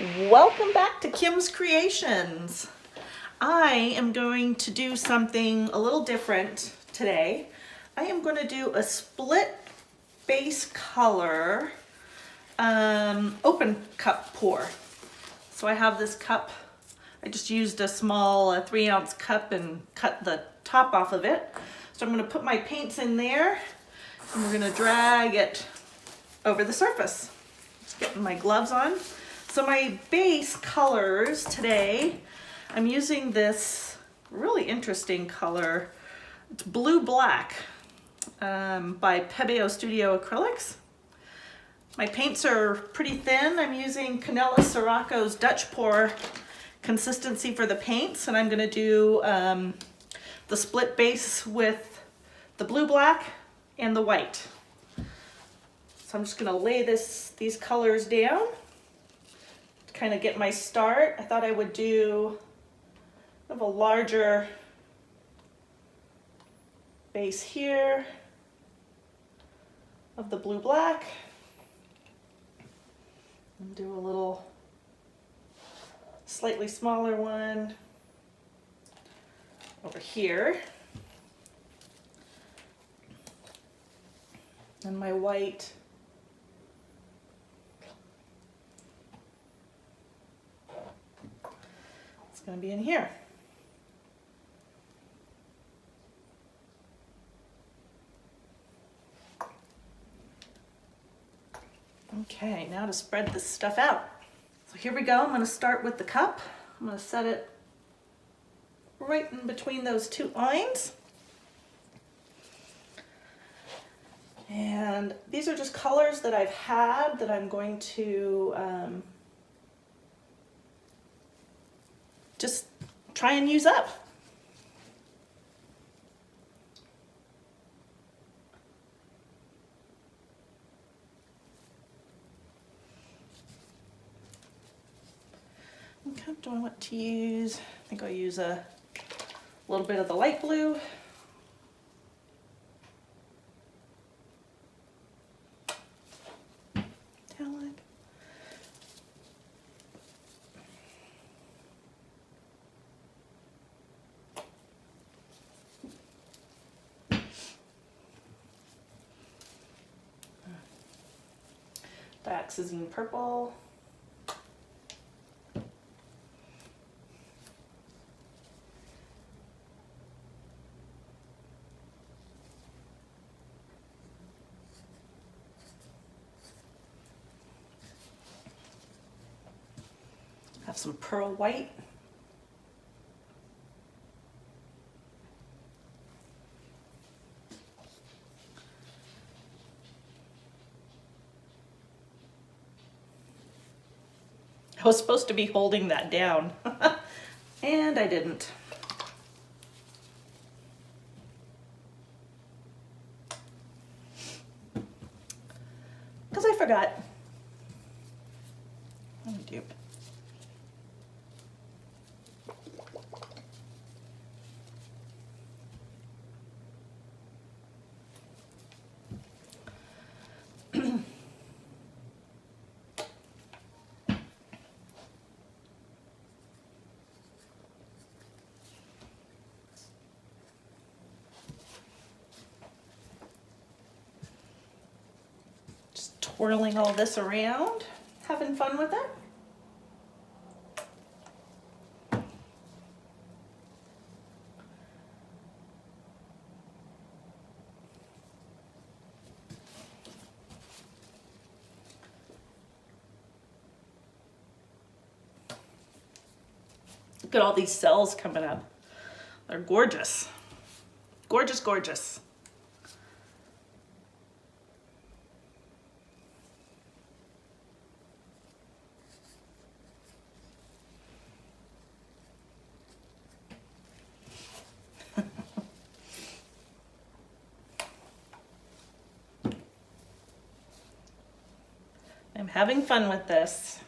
Welcome back to Kim's Creations. I am going to do something a little different today. I am going to do a split base color open cup pour. So I have this cup. I just used a small 3-ounce cup and cut the top off of it. So I'm going to put my paints in there and we're going to drag it over the surface. Just getting my gloves on. So my base colors today, I'm using this really interesting color. It's blue black by Pebeo Studio Acrylics. My paints are pretty thin. I'm using Canella Sirocco's Dutch pour consistency for the paints, and I'm going to do the split base with the blue black and the white. So I'm just going to lay these colors down to kind of get my start. I thought I would do a larger base here of the blue black and do a little slightly smaller one over here, and my white is going to be in here. Okay, now to spread this stuff out. So here we go. I'm going to start with the cup. I'm going to set it right in between those two lines. And these are just colors that I've had that I'm going to just try and use up. Okay, do I want to use, I think I'll use a little bit of the light blue. Metallic. Dioxazine purple. Have some pearl white. I was supposed to be holding that down, and I didn't. Because I forgot. I'm a dupe. Twirling all this around, having fun with it. Look at all these cells coming up. They're gorgeous. Gorgeous, gorgeous. I'm having fun with this.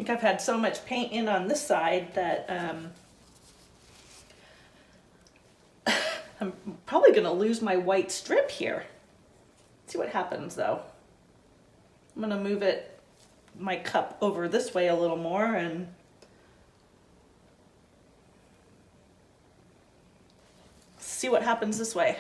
think I've had so much paint in on this side that I'm probably gonna lose my white strip here. Let's see what happens though. I'm gonna move my cup over this way a little more and see what happens this way.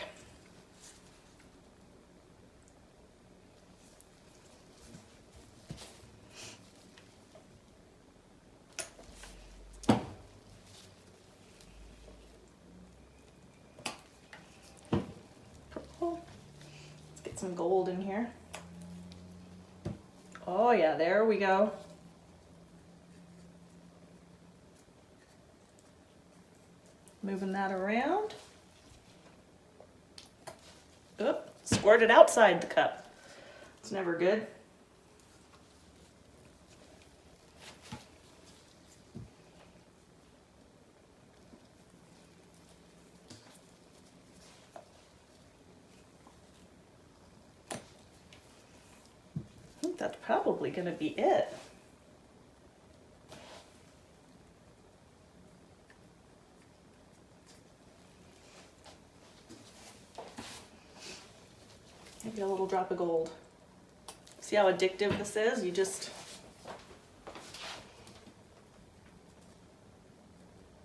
Purple. Let's get some gold in here. Oh yeah, there we go. Moving that around. Oop, squirted outside the cup. It's never good. I think that's probably going to be it. Maybe a little drop of gold. See how addictive this is? You just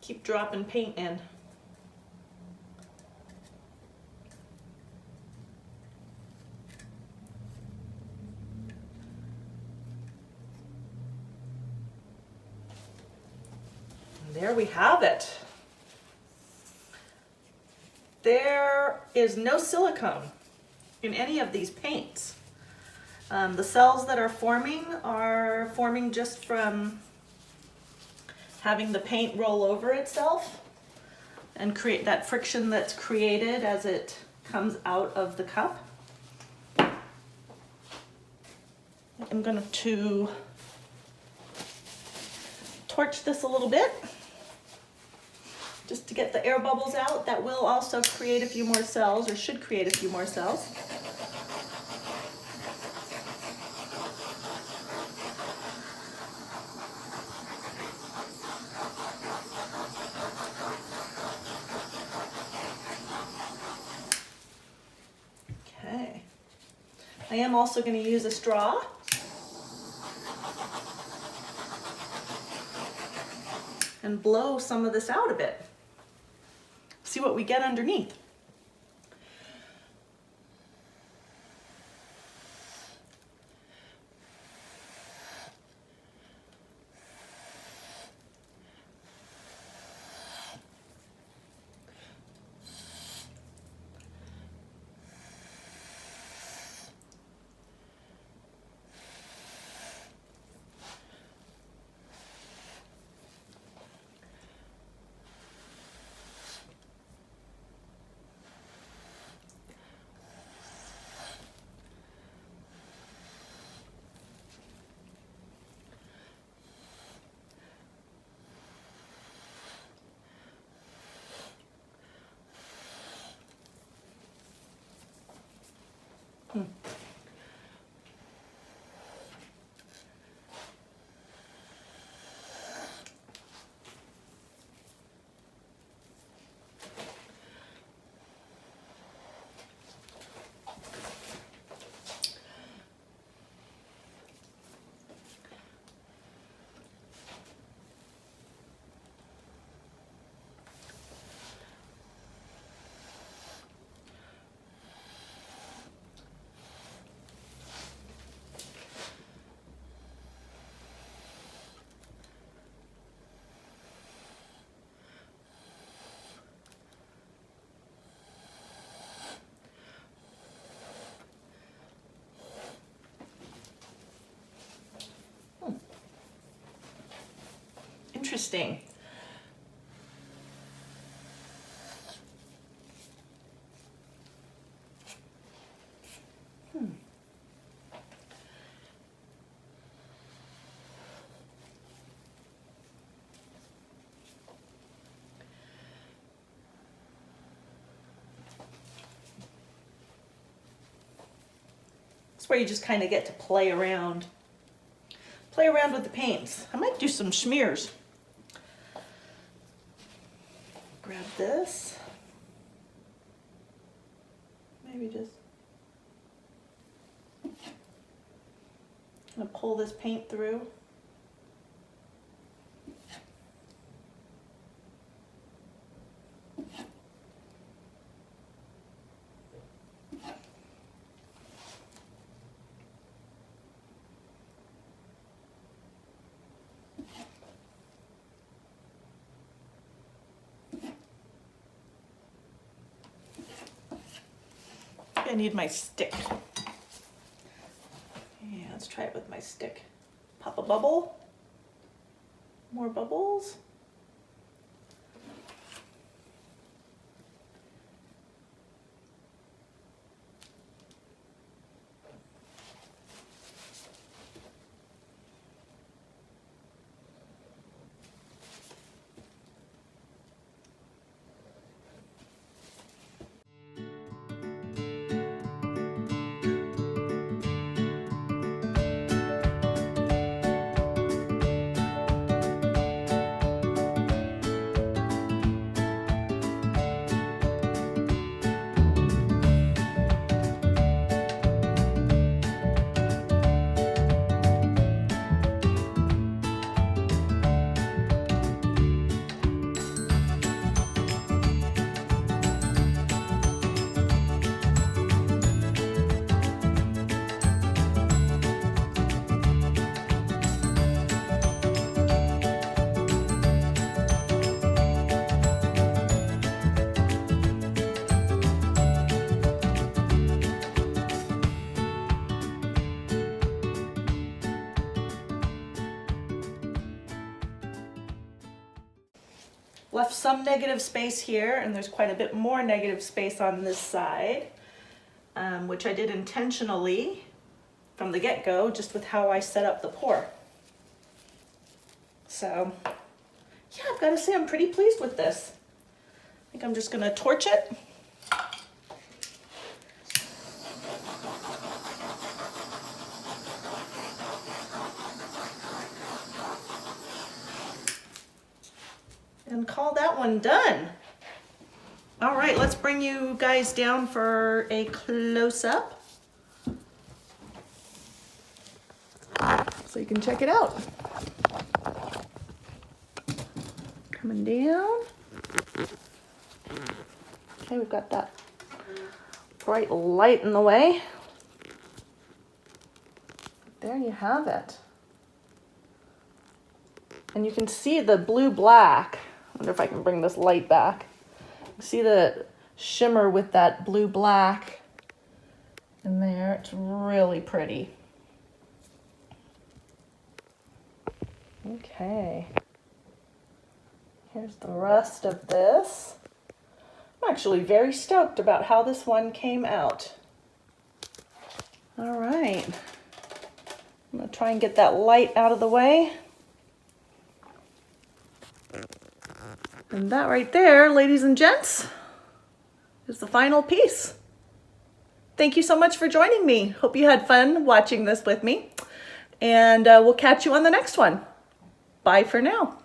keep dropping paint in. And there we have it. There is no silicone in any of these paints. The cells that are forming just from having the paint roll over itself and create that friction that's created as it comes out of the cup. I'm going to torch this a little bit just to get the air bubbles out. That will also create a few more cells, or should create a few more cells. Okay. I am also going to use a straw. And blow some of this out a bit. See what we get underneath. Interesting. It's where you just kind of get to play around play around with the paints. I might do some smears. Grab this. Maybe just gonna pull this paint through. I need my stick. Yeah, let's try it with my stick. Pop a bubble. More bubbles. Left some negative space here, and there's quite a bit more negative space on this side, which I did intentionally from the get-go, just with how I set up the pour. So, yeah, I've got to say I'm pretty pleased with this. I think I'm just going to torch it. And call that one done. All right, let's bring you guys down for a close-up so you can check it out. Coming down. Okay, we've got that bright light in the way. There you have it. And you can see the blue-black. I wonder if I can bring this light back. You see the shimmer with that blue-black in there. It's really pretty. Okay. Here's the rest of this. I'm actually very stoked about how this one came out. All right. I'm gonna try and get that light out of the way. And that right there, ladies and gents, is the final piece. Thank you so much for joining me. Hope you had fun watching this with me. And we'll catch you on the next one. Bye for now.